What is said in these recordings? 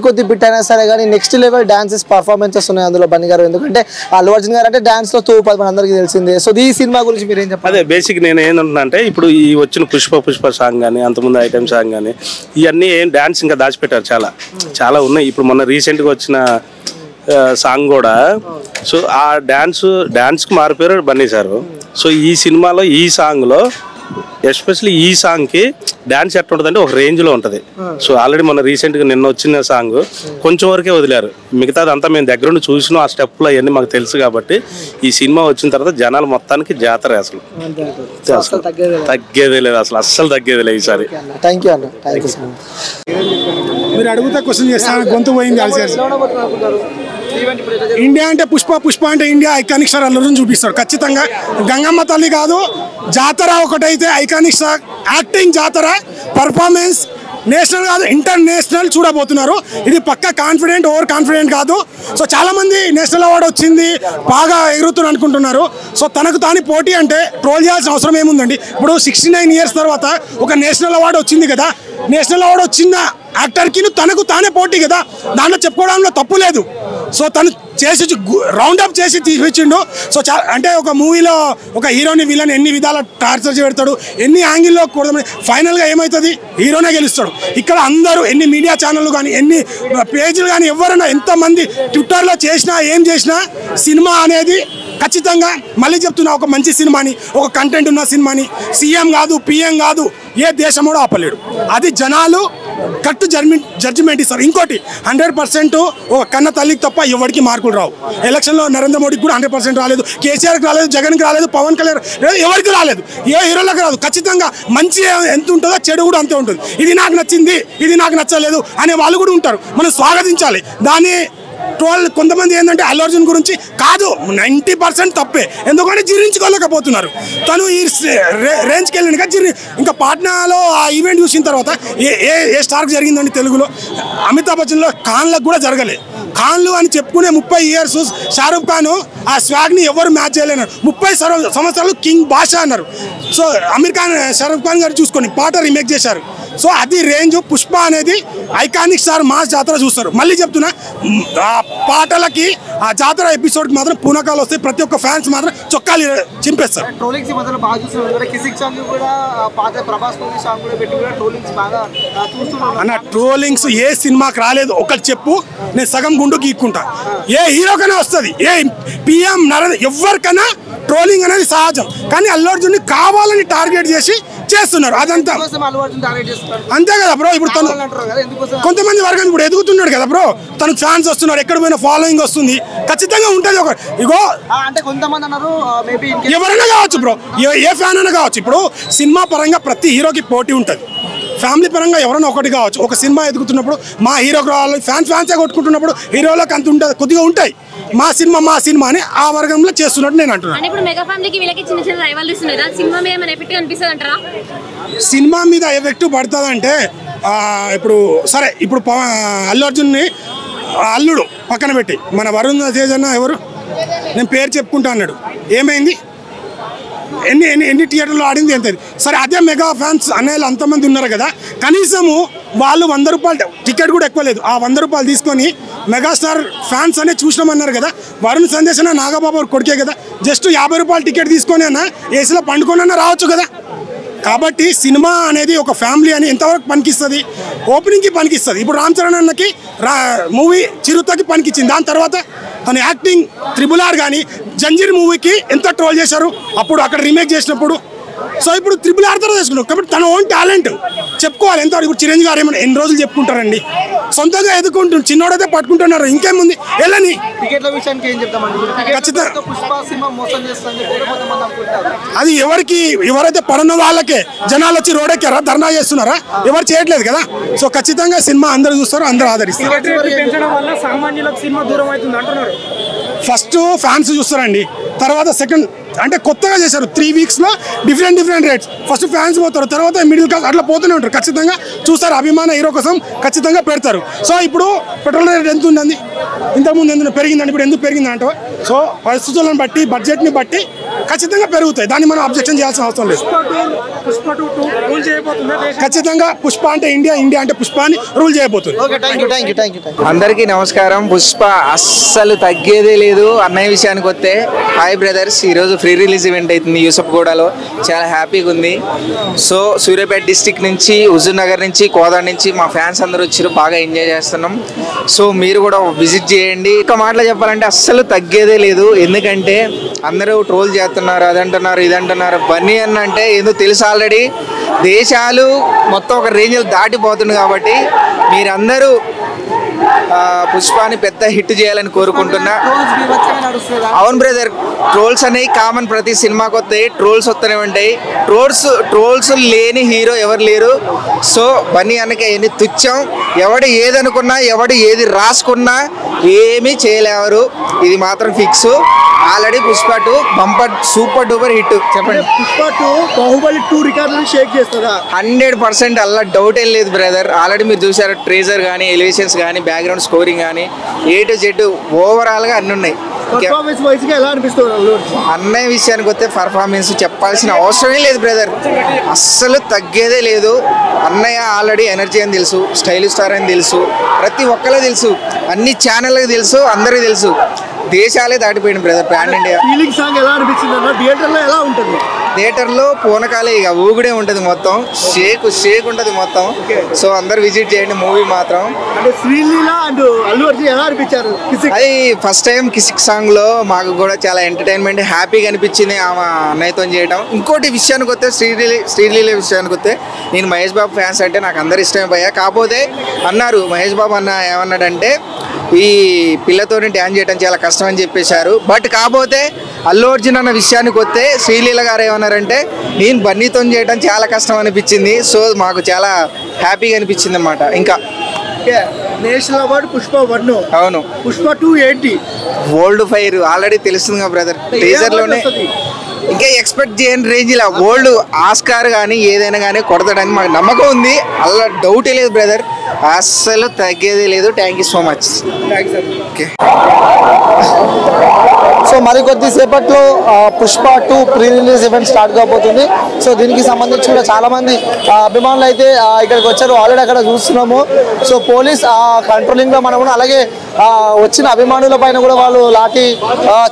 కొద్ది బిట్ అయినా సరే కానీ నెక్స్ట్ లెవెల్ డాన్సెస్ పర్ఫార్మెన్సెస్ ఉన్నాయి అందులో బన్నీ గారు. ఎందుకంటే అల్లు అర్జున్ గారు అంటే డాన్స్ లో తోపు మన అందరికీ తెలిసిందే. సో ఈ సినిమా గురించి మీరు ఏం చెప్పాలి? అదే బేసిక్ నేను ఏంటంటున్నా అంటే ఇప్పుడు ఈ వచ్చిన పుష్ప సాంగ్ కానీ అంతకుముందు ఐటమ్ సాంగ్ కానీ ఇవన్నీ ఏం డాన్స్ ఇంకా దాచిపెట్టారు, చాలా ఉన్నాయి. ఇప్పుడు మొన్న రీసెంట్గా వచ్చిన సాంగ్ కూడా సో ఆ డాన్స్కి మారిపోయారు బన్నీ సారు. సో ఈ సినిమాలో ఈ సాంగ్లో ఎస్పెషల్లీ ఈ సాంగ్కి డాన్స్ ఎట్లా ఉంటుందంటే ఒక రేంజ్లో ఉంటుంది. సో ఆల్రెడీ మన రీసెంట్గా నిన్న వచ్చిన సాంగ్ కొంచెం వరకే వదిలేరు, మిగతాది అంతా మేము దగ్గరుండి చూసినాం. ఆ స్టెప్లు అవన్నీ మాకు తెలుసు కాబట్టి ఈ సినిమా వచ్చిన తర్వాత జనాలు మొత్తానికి జాతర అసలు తగ్గేదే లేదు, అస్సలు తగ్గేది లేదు ఈసారి. థ్యాంక్ యూ అన్న, థ్యాంక్ యూ సో మచ్. మీరు అడుగుతా క్వశ్చన్ చేస్తాను, గొంతు పోయింది. ఇండియా అంటే పుష్ప అంటే India iconic star Allu Arjun చూపిస్తాడు ఖచ్చితంగా. గంగమ్మ తల్లి కాదు, జాతర ఒకటైతే ఐకానిక్ స్టార్ యాక్టింగ్, జాతర పర్ఫార్మెన్స్ నేషనల్ కాదు ఇంటర్నేషనల్ చూడబోతున్నారు. ఇది పక్కా కాన్ఫిడెంట్, ఓవర్ కాన్ఫిడెంట్ కాదు. సో చాలా మంది నేషనల్ అవార్డు వచ్చింది బాగా ఎగురుతున్నారు అనుకుంటున్నారు. సో తనకు తాని పోటీ అంటే ట్రోల్ చేయాల్సిన అవసరం ఏముందండి? ఇప్పుడు 69 years తర్వాత ఒక నేషనల్ అవార్డు వచ్చింది కదా, నేషనల్ అవార్డు వచ్చిన యాక్టర్కి తనకు తానే పోటీ కదా, దాంట్లో చెప్పుకోవడంలో తప్పు లేదు. సో తను చేసి రౌండప్ చేసి తీసిచ్చిండు. సో అంటే ఒక మూవీలో ఒక హీరోని విలన్ ఎన్ని విధాల టార్చర్ చేస్తాడు, ఎన్ని యాంగిల్లో కూడదు, ఫైనల్గా ఏమవుతుంది? హీరోనే గెలుస్తాడు. ఇక్కడ అందరూ ఎన్ని మీడియా ఛానళ్ళు కానీ ఎన్ని పేజీలు కానీ ఎవరైనా ఎంతమంది ట్విట్టర్లో చేసినా ఏం చేసినా సినిమా అనేది ఖచ్చితంగా మళ్ళీ చెప్తున్నా ఒక మంచి సినిమాని, ఒక కంటెంట్ ఉన్న సినిమాని సీఎం కాదు పిఎం కాదు ఏ దేశం కూడా ఆపలేడు. అది జనాలు కరెక్ట్ జడ్జిమెంట్ ఇస్తారు. ఇంకోటి 100% ఒక కన్న తల్లికి తప్ప ఎవరికి మార్కులు రావు. ఎలక్షన్లో నరేంద్ర మోడీకి కూడా 100% రాలేదు, కేసీఆర్కి రాలేదు, జగన్కి రాలేదు, పవన్ కళ్యాణ్ ఎవరికి రాలేదు, ఏ హీరోలకు రాదు. ఖచ్చితంగా మంచి ఎంత ఉంటుందో చెడు కూడా అంతే ఉంటుంది. ఇది నాకు నచ్చింది, ఇది నాకు నచ్చలేదు అనే వాళ్ళు కూడా ఉంటారు, మనం స్వాగతించాలి దాన్ని. ట్రోల్ కొంతమంది ఏంటంటే అల్లు అర్జున్ గురించి కాదు 90% తప్పే, ఎందుకంటే జీర్ణించుకోలేకపోతున్నారు. తను ఈ రేంజ్కి వెళ్ళిన ఇంకా పాట్నాలో ఆ ఈవెంట్ చూసిన తర్వాత ఏ స్టార్కి జరిగిందండి తెలుగులో? అమితాబ్ బచ్చన్లో ఖాన్లకు కూడా జరగలేదు. ఖాన్లు అని చెప్పుకునే 30 years షారూక్ ఖాన్ ఆ స్వాగ్ని ఎవరు మ్యాచ్ చేయలేన్నారు. 30 సంవత్సరాలు కింగ్ బాషా అన్నారు. సో అమీర్ ఖాన్ షారూక్ ఖాన్ గారు చూసుకొని పాట రీమేక్ చేశారు. సో అది రేంజ్. పుష్ప అనేది ఐకానిక్ స్టార్ మాస్ జాతర చూస్తారు. మళ్ళీ చెప్తున్నా, ఆ పాటలకి ఆ జాతర ఎపిసోడ్కి మాత్రం పూనకాలు వస్తాయి. ప్రతి ఒక్క ఫ్యాన్స్ మాత్రం చొక్కాలు చింపేస్తారు. అన్న ట్రోలింగ్స్ ఏ సినిమాకి రాలేదు ఒకటి చెప్పు, నేను సగం గుండు గీక్కుంటా. ఏ హీరోకైనా వస్తుంది, ఏ పిఎం నరేంద్ర ఎవరికైనా ట్రోలింగ్ అనేది సహజం. కానీ అల్లు అర్జున్ని కావాలని టార్గెట్ చేసి చేస్తున్నారు, అదంతా అంతే కదా బ్రో. ఇప్పుడు తను కొంతమంది వర్గం ఇప్పుడు ఎదుగుతున్నాడు కదా బ్రో, తనకు ఫ్యాన్స్ వస్తున్నారు, ఎక్కడ పోయినా ఫాలోయింగ్ వస్తుంది, ఖచ్చితంగా ఉంటుంది. ఒక ఇగో ఎవరైనా కావచ్చు బ్రో, ఏ ఫ్యాన్ అయినా కావచ్చు. ఇప్పుడు సినిమా పరంగా ప్రతి హీరోకి పోటీ ఉంటుంది, ఫ్యామిలీ పరంగా ఎవరైనా ఒకటి కావచ్చు. ఒక సినిమా ఎదుగుతున్నప్పుడు మా హీరోకి రావాలి, ఫ్యాన్సే కొట్టుకుంటున్నప్పుడు హీరోలకు అంత ఉంటుంది, కొద్దిగా ఉంటాయి. మా సినిమా అని ఆ వర్గంలో చేస్తున్నట్టు నేను అంటున్నాను. సినిమా మీద ఎఫెక్ట్ పడుతుందంటే ఇప్పుడు సరే, ఇప్పుడు అల్లు అర్జున్ని అల్లుడు పక్కన పెట్టి మన వరుణ్ తేజ్ అన్న ఎవరు, నేను పేరు చెప్పుకుంటా అన్నాడు, ఏమైంది? ఎన్ని థియేటర్లో ఆడింది ఎంత? సరే, అదే మెగా ఫ్యాన్స్ అనేవాళ్ళు అంతమంది ఉన్నారు కదా, కనీసము వాళ్ళు 100 రూపాయలు టికెట్ కూడా ఎక్కువ లేదు, ఆ 100 రూపాయలు తీసుకొని మెగాస్టార్ ఫ్యాన్స్ అనే చూసినామన్నారు కదా. వరుణ్ సందేశ్ అన్న నాగబాబు కొడుకే కదా, జస్ట్ 50 రూపాయలు టికెట్ తీసుకొని అన్న ఏసీలో పండుకొని అన్న రావచ్చు కదా. కాబట్టి సినిమా అనేది ఒక ఫ్యామిలీ అని ఎంతవరకు పనికిస్తుంది? ఓపెనింగ్కి పనికిస్తుంది. ఇప్పుడు రామ్ చరణ్ అన్నకి మూవీ చిరుతకి పనికిచ్చింది. దాని తర్వాత తన యాక్టింగ్ RRR కానీ జంజీర్ మూవీకి ఎంత ట్రోల్ చేశారు అప్పుడు అక్కడ రీమేక్ చేసినప్పుడు. సో ఇప్పుడు RRR తర్వాత చేసుకున్నాం కాబట్టి తన ఓన్ టాలెంట్ చెప్పుకోవాలి. ఎంత ఇప్పుడు చిరంజీవి గారు ఏమన్నా ఎన్ని రోజులు చెప్పుకుంటారండి, సొంతంగా ఎదుర్కొంటు చిన్నోడైతే పట్టుకుంటున్నారు, ఇంకేముంది వెళ్ళని. ఖచ్చితంగా అది ఎవరైతే పడున్న వాళ్ళకే జనాలు వచ్చి రోడ్డెక్కారా, ధర్నా చేస్తున్నారా, ఎవరు చేయట్లేదు కదా. సో ఖచ్చితంగా సినిమా అందరూ చూస్తారు, అందరూ ఆదరిస్తారు. ఫస్ట్ ఫ్యాన్స్ చూస్తారండి, తర్వాత సెకండ్ అంటే కొత్తగా చేశారు 3 weeksలో డిఫరెంట్ రేట్స్. ఫస్ట్ ఫ్యాన్స్ పోతారు, తర్వాత మిడిల్ క్లాస్ అట్లా పోతూనే ఉంటారు. ఖచ్చితంగా చూస్తారు, అభిమాన హీరో కోసం ఖచ్చితంగా పెడతారు. సో ఇప్పుడు పెట్రోల్ రేట్ ఎంత ఉందండి, ఇంతకుముందు ఎందుకు పెరిగిందండి, ఇప్పుడు ఎందుకు పెరిగిందంటే సో పరిస్థితులను బట్టి బడ్జెట్ని బట్టి ఖచ్చితంగా పెరుగుతాయి. దాన్ని మనం అబ్జెక్షన్ చేయాల్సిన అవసరం లేదు. ఖచ్చితంగా పుష్ప అంటే ఇండియా, ఇండియా అంటే పుష్ప అని రూల్ చేయబోతుంది. అందరికీ నమస్కారం. పుష్ప అస్సలు తగ్గేదే లేదు. అన్నయ్య విషయానికి వస్తే హాయ్ బ్రదర్స్, ఈరోజు ఫ్రీ రిలీజ్ ఈవెంట్ అవుతుంది యూసఫ్గూడలో. చాలా హ్యాపీగా ఉంది. సో సూర్యాపేట డిస్టిక్ నుంచి, హుజూర్ నగర్ నుంచి, కోదాడ నుంచి మా ఫ్యాన్స్ అందరూ వచ్చారు. బాగా ఎంజాయ్ చేస్తున్నాం. సో మీరు కూడా విజిట్ చేయండి. ఒక మాటలో చెప్పాలంటే అస్సలు తగ్గేదే లేదు. ఎందుకంటే అందరూ ట్రోల్ చేస్తున్నారు, అదంటున్నారు, ఇదంటున్నారు. బన్నీ అన్న అంటే ఏదో తెలుసు ఆల్రెడీ. దేశాలు మొత్తం ఒక రేంజ్లో దాటిపోతుంది కాబట్టి మీరందరూ పుష్పాని పెద్ద హిట్ చేయాలని కోరుకుంటున్నా. అవును బ్రదర్, ట్రోల్స్ అనేవి కామన్. ప్రతి సినిమాకి వస్తాయి ట్రోల్స్, వస్తూనే ఉంటాయి. ట్రోల్స్ లేని హీరో ఎవరు లేరు. సో బన్నీ అన్నకి అవన్నీ తుచ్చం. ఎవడు ఏదనుకున్నా, ఎవడు ఏది రాసుకున్నా ఏమీ చేయలేవరు. ఇది మాత్రం fix. Already Pushpa 2 bumper super duper hit. చెప్పండి. పుష్ప 2 బాహుబలి 2 రికార్డులను షేక్ చేస్తుందా? 100% అలా డౌట్ ఏం లేదు బ్రదర్. ఆల్రెడీ మీరు చూసారు ట్రేజర్ కానీ, ఎలివేషన్స్ కానీ, బ్యాక్గ్రౌండ్ స్కోరింగ్ కానీ, A to Z ఓవరాల్గా అన్నీ ఉన్నాయి. అన్నయ్య విషయానికి వస్తే పర్ఫార్మెన్స్ చెప్పాల్సిన అవసరమే లేదు బ్రదర్. అస్సలు తగ్గేదే లేదు. అన్నయ్య ఆల్రెడీ ఎనర్జీ అని తెలుసు, స్టైలిష్ స్టార్ అని తెలుసు, ప్రతి ఒక్కరికి తెలుసు, అన్ని ఛానళ్ళకి తెలుసు, అందరికీ తెలుసు. దేశాలే దాటిపోయింది brother. Pan India feeling song ఎలా అనిపించింది అన్న? థియేటర్లో ఎలా ఉంటుంది? థియేటర్లో పూనకాలే, ఇక ఊగుడే ఉంటుంది మొత్తం. షేక్ ఉంటుంది మొత్తం. సో అందరు విజిట్ చేయండి మూవీ మాత్రం. అంటే శ్రీలీల అండ్ అల్లు అర్జున్ ఎలా అనిపించారు? అది ఫస్ట్ టైం కిసిక్ సాంగ్ లో మాకు కూడా చాలా ఎంటర్టైన్మెంట్, హ్యాపీగా అనిపించింది ఆమె అన్నయ్యతో చేయడం. ఇంకోటి విషయానికి వస్తే శ్రీలీల విషయానికి వస్తే, నేను మహేష్ బాబు ఫ్యాన్స్ అంటే నాకు అందరు ఇష్టమే పోయా. కాకపోతే అన్నారు మహేష్ బాబు అన్న ఏమన్నాడంటే ఈ పిల్లతోని డ్యాన్స్ చేయడం చాలా కష్టం అని చెప్పేశారు. బట్ కాకపోతే అల్లు అర్జున్ అన్న విషయానికి వస్తే శ్రీలీల గారు ఏమన్నారంటే నేను బన్నీతో చేయడం చాలా కష్టం అనిపించింది. సో మాకు చాలా హ్యాపీగా అనిపించింది అన్నమాట. ఇంకా నేషనల్ అవార్డు పుష్ప 1, అవును. పుష్ప 2 ఏంటి? వరల్డ్ ఫైర్ ఆల్రెడీ తెలుస్తుంది కదా బ్రదర్. టీజర్లోనే ఇంకా ఎక్స్పెక్ట్ చేయని రేంజ్లో వరల్డ్ ఆస్కార్ కానీ ఏదైనా కానీ కొడతాడని మాకు నమ్మకం ఉంది. అలా డౌటే లేదు బ్రదర్. అస్సలు తగ్గేదే లేదు. Thank you so much. Okay. So మరికొద్ది సేపట్లో Pushpa 2 pre release event start కాబోతుంది. సో దీనికి సంబంధించి కూడా చాలా మంది అభిమానులు అయితే ఇక్కడికి వచ్చారు. ఆల్రెడీ అక్కడ చూస్తున్నాము. సో పోలీస్ కంట్రోలింగ్ లో మనం అలాగే వచ్చిన అభిమానుల పైన కూడా వాళ్ళు లాఠీ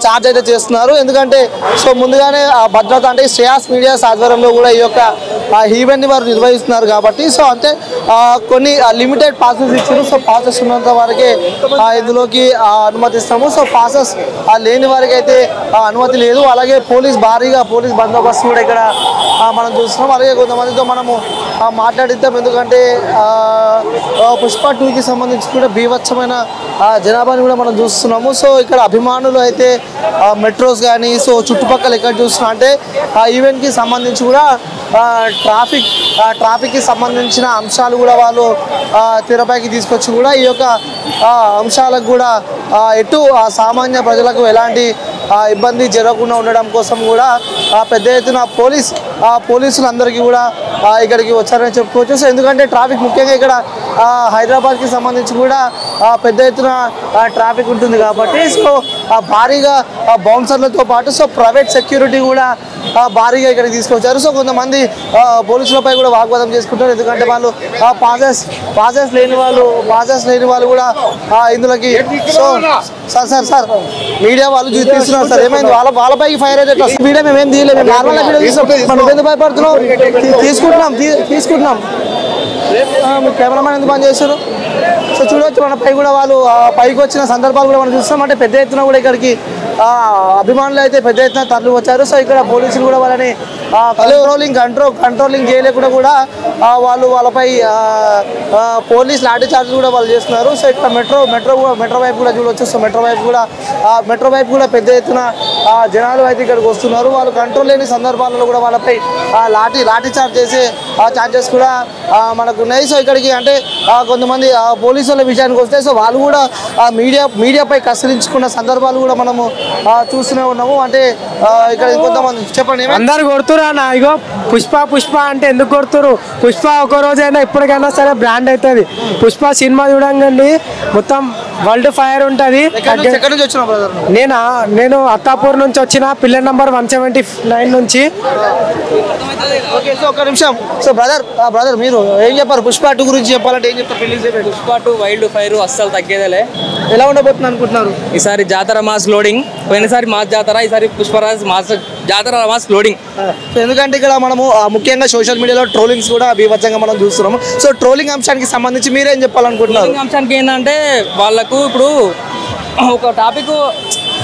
చార్జ్ అయితే చేస్తున్నారు. ఎందుకంటే సో ముందుగానే భద్రత అంటే శ్రేయాస్ మీడియాస్ ఆధ్వర్యంలో కూడా ఈ యొక్క ఈవెంట్ ని వారు నిర్వహిస్తున్నారు కాబట్టి సో అంటే కొన్ని లిమిటెడ్ పాసెస్ ఇచ్చారు. సో పాసెస్ ఉన్నంత వరకే ఇందులోకి అనుమతిస్తాము. సో పాసెస్ లేని వారికి అయితే అనుమతి లేదు. అలాగే భారీగా పోలీస్ బందోబస్తు కూడా ఇక్కడ మనం చూస్తున్నాం. అలాగే కొంతమందితో మనము మాట్లాడిద్దాం. ఎందుకంటే పుష్ప 2కి సంబంధించి కూడా బీభత్సమైన జనాభాని కూడా మనం చూస్తున్నాము. సో ఇక్కడ అభిమానులు అయితే మెట్రోస్ కానీ సో చుట్టుపక్కల ఎక్కడ చూస్తున్నాం అంటే ఈవెంట్కి సంబంధించి కూడా ట్రాఫిక్కి సంబంధించిన అంశాలు కూడా వాళ్ళు తెరపైకి తీసుకొచ్చి కూడా ఈ యొక్క అంశాలకు కూడా ఎటు సామాన్య ప్రజలకు ఎలాంటి ఇబ్బంది జరగకుండా ఉండడం కోసం కూడా పెద్ద ఎత్తున పోలీసులందరికీ కూడా ఇక్కడికి వచ్చారని చెప్పుకోవచ్చు. సో ఎందుకంటే ట్రాఫిక్ ముఖ్యంగా ఇక్కడ హైదరాబాద్కి సంబంధించి కూడా పెద్ద ఎత్తున ట్రాఫిక్ ఉంటుంది కాబట్టి సో భారీగా బౌన్సర్లతో పాటు సో ప్రైవేట్ సెక్యూరిటీ కూడా భారీగా ఇక్కడికి తీసుకొచ్చారు. సో కొంతమంది పోలీసులపై కూడా వాగ్వాదం చేసుకుంటారు. ఎందుకంటే వాళ్ళు పాసెస్ లేని వాళ్ళు కూడా ఇందులోకి సో సార్ మీడియా వాళ్ళు తీస్తున్నారు సార్. ఏమైంది? వాళ్ళపైకి ఫైర్ అయితే మీడియా మేమేం తీయలేము. మేము నార్మల్గా వీడియో తీస్తాం. మనం ఎందుకు భయపడుతున్నాం? తీసుకుంటున్నాం. మీ కెమెరామెన్ ఎందుకు పని చేస్తారు? సో చూడవచ్చు మన పై కూడా వాళ్ళు పైకి వచ్చిన సందర్భాలు కూడా మనం చూస్తాం. అంటే పెద్ద ఎత్తున కూడా ఇక్కడికి అభిమానులు అయితే పెద్ద ఎత్తున తరలి వచ్చారు. సో ఇక్కడ పోలీసులు కూడా వాళ్ళని కంట్రోలింగ్ చేయలేకుండా కూడా వాళ్ళపై పోలీస్ లాఠీ చార్జ్ కూడా వాళ్ళు చేస్తున్నారు. సో ఇక్కడ మెట్రో వైపు కూడా చూడవచ్చు. సో మెట్రో వైపు కూడా పెద్ద ఎత్తున జనాలు అయితే ఇక్కడికి వస్తున్నారు. వాళ్ళు కంట్రోల్ లేని సందర్భాలలో కూడా వాళ్ళపై లాఠీ చార్జ్ చేసే ఛార్జెస్ కూడా మనకు ఉన్నాయి. సో ఇక్కడికి అంటే కొంతమంది పోలీసుల విషయానికి వస్తే సో వాళ్ళు కూడా మీడియాపై కసిరించుకున్న సందర్భాలు కూడా మనము చూస్తూనే ఉన్నాము. అంటే ఇక్కడ కొంతమంది చెప్పండి. అందరు కొడుతురా ఇగో పుష్ప అంటే ఎందుకు కొడుతురు? పుష్ప ఒక రోజైనా ఇప్పటికైనా సరే బ్రాండ్ అవుతుంది. పుష్ప సినిమా చూడండి మొత్తం వరల్డ్ ఫైర్ ఉంటది. ఎక్కడి నుంచి వచ్చిన బ్రదర్? నేను అత్తాపూర్ నుంచి వచ్చిన, పిల్లర్ నంబర్ 179 నుంచి. ఓకే, సో ఒక నిమిషం. సో బ్రదర్ మీరు ఏం చెప్పారు పుష్ప 2 గురించి చెప్పాలంటే ఏం చెప్తారు? పుష్ప 2 వైల్డ్ ఫైర్ అస్సలు తగ్గేదేలే. ఎలా ఉండబోతుంది అనుకుంటున్నారు? ఈసారి జాతర మాస్ లోడింగ్, పోయినసారి మాస్ జాతర, ఈసారి పుష్పరాజ్ మాస్ జాతర మాస్ లోడింగ్. ఎందుకంటే ఇక్కడ మనము ముఖ్యంగా సోషల్ మీడియాలో ట్రోలింగ్స్ కూడా బీభత్సంగా మనం చూస్తున్నాము. సో ట్రోలింగ్ అంశానికి సంబంధించి మీరేం చెప్పాలనుకుంటున్నారు? అంశానికి ఏంటంటే వాళ్ళకు ఇప్పుడు ఒక టాపిక్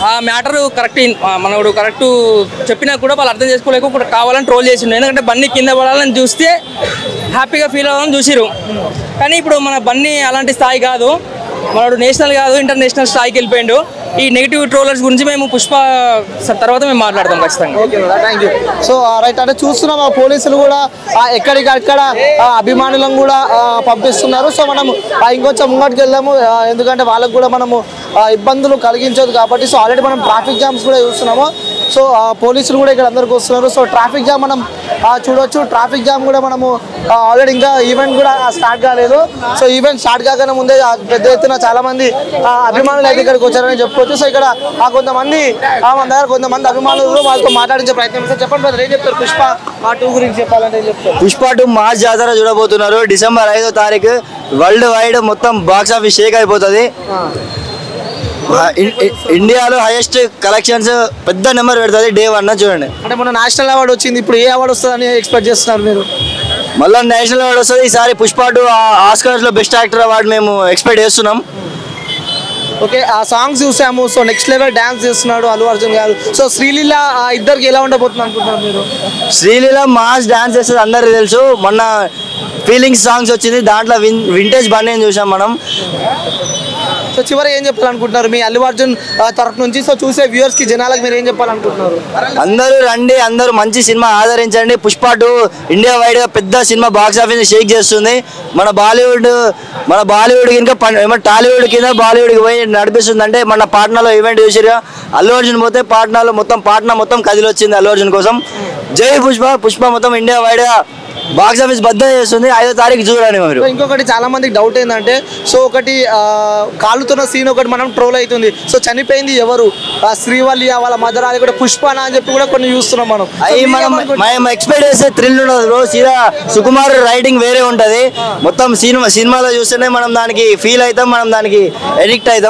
ఆ మ్యాటర్ కరెక్ట్ మనోడు కరెక్ట్ చెప్పినా కూడా వాళ్ళు అర్థం చేసుకోలేక కావాలని ట్రోల్ చేసిండు. ఎందుకంటే బన్నీ కింద పడాలని చూస్తే హ్యాపీగా ఫీల్ అవ్వాలని చూసిరు. కానీ ఇప్పుడు మన బన్నీ అలాంటి స్థాయి కాదు, మనోడు నేషనల్ కాదు ఇంటర్నేషనల్ స్థాయికి వెళ్ళిపోయిండు. ఈ నెగిటివ్ ట్రోలర్స్ గురించి మేము పుష్ప తర్వాత మేము మాట్లాడతాం ఖచ్చితంగా. Okay, thank you. So right, అంటే చూస్తున్నాం పోలీసులు కూడా ఎక్కడికక్కడ అభిమానులను కూడా పంపిస్తున్నారు. సో మనం ఇంకొంచెం ముంగటికి వెళ్దాము, ఎందుకంటే వాళ్ళకు కూడా మనము ఇబ్బందులు కలిగించదు కాబట్టి. సో ఆల్రెడీ మనం ట్రాఫిక్ జామ్స్ కూడా చూస్తున్నాము. సో పోలీసులు కూడా ఇక్కడ అందరికి వస్తున్నారు. సో ట్రాఫిక్ జామ్ మనం చూడవచ్చు. ట్రాఫిక్ జామ్ కూడా మనము ఆల్రెడీ ఇంకా ఈవెంట్ కూడా స్టార్ట్ కాలేదు. సో ఈవెంట్ స్టార్ట్ కాగానే ముందే పెద్ద ఎత్తున చాలా మంది అభిమానులు అయితే ఇక్కడికి వచ్చారని చెప్పుకోవచ్చు. సో ఇక్కడ కొంతమంది మన దగ్గర కొంతమంది అభిమానులు వాళ్ళతో మాట్లాడించే ప్రయత్నం చేస్తారు. చెప్పండి బ్రదర్, ఏం చెప్తారు పుష్ప 2 గురించి చెప్పాలంటే ఏం చెప్తారు? పుష్ప 2 మాస్ జాతర చూడబోతున్నారు. డిసెంబర్ 5వ తారీఖు వరల్డ్ వైడ్ మొత్తం బాక్స్ ఆఫీస్ షేక్ అయిపోతుంది. ఇండియాలో హైయెస్ట్ కలెక్షన్స్ పెద్ద నెంబర్ పెడుతుంది డే 1 చూడండి. అంటే మొన్న నేషనల్ అవార్డు వచ్చింది, ఇప్పుడు ఏ అవార్డు వస్తుందని ఎక్స్పెక్ట్ చేస్తున్నారు మీరు? మళ్ళీ నేషనల్ అవార్డు వస్తుంది. ఈసారి పుష్ప 2 ఆస్కార్స్ లో బెస్ట్ యాక్టర్ అవార్డు మేము ఎక్స్పెక్ట్ చేస్తున్నాం. ఓకే, ఆ సాంగ్స్ చూసాము. సో నెక్స్ట్ లెవెల్ డాన్స్ చేస్తున్నాడు అల్లు అర్జున్ గారు. సో శ్రీలీల ఇద్దరికి ఎలా ఉండబోతుంది అనుకుంటున్నారు మీరు? శ్రీలీల మాస్ డాన్స్ చేస్తుంది అందరికి తెలుసు. మొన్న ఫీలింగ్స్ సాంగ్స్ వచ్చింది, దాంట్లో వింటేజ్ బండి చూసాం మనం. సో చివరి ఏం చెప్పాలనుకుంటున్నారు మీ అల్లు అర్జున్ తరఫు నుంచి? సో చూసే వ్యూవర్స్ కి జనాలకు మీరు ఏం చెప్పాలనుకుంటున్నారు? అందరూ రండి, అందరూ మంచి సినిమా ఆదరించండి. పుష్ప 2 ఇండియా వైడ్ గా పెద్ద సినిమా బాక్స్ ఆఫీస్ షేక్ చేస్తుంది. మన బాలీవుడ్ కనుక టాలీవుడ్ కింద బాలీవుడ్కి పోయి నడిపిస్తుంది. అంటే మన పాట్నాలో ఈవెంట్ చూసిరుగా, అల్లు అర్జున్ పోతే పాట్నాలో పాట్నా మొత్తం కదిలొచ్చింది అల్లు అర్జున్ కోసం. జై పుష్ప మొత్తం ఇండియా వైడ్ గా బాక్స్ ఆఫీస్ బద్ద చేస్తుంది. 5వ తారీఖు చూడండి మీరు. ఇంకొకటి చాలా మందికి డౌట్ ఏంటంటే, సో ఒకటి కాలుతున్న సీన్ ఒకటి మనం ట్రోల్ అవుతుంది. సో చనిపోయింది ఎవరు? శ్రీవల్లి వాళ్ళ మదర్, అది కూడా పుష్పన అని చెప్పి కూడా కొన్ని చూస్తున్నాం మనం. అవి మనం ఎక్స్పెక్ట్ చేసే థ్రిల్ ఉండదు బ్రో. సీదా సుకుమార్ రైటింగ్ వేరే ఉంటది. మొత్తం సినిమాలో చూస్తేనే మనం దానికి ఫీల్ అవుతాం, మనం దానికి ఎడిక్ట్ అవుతాం.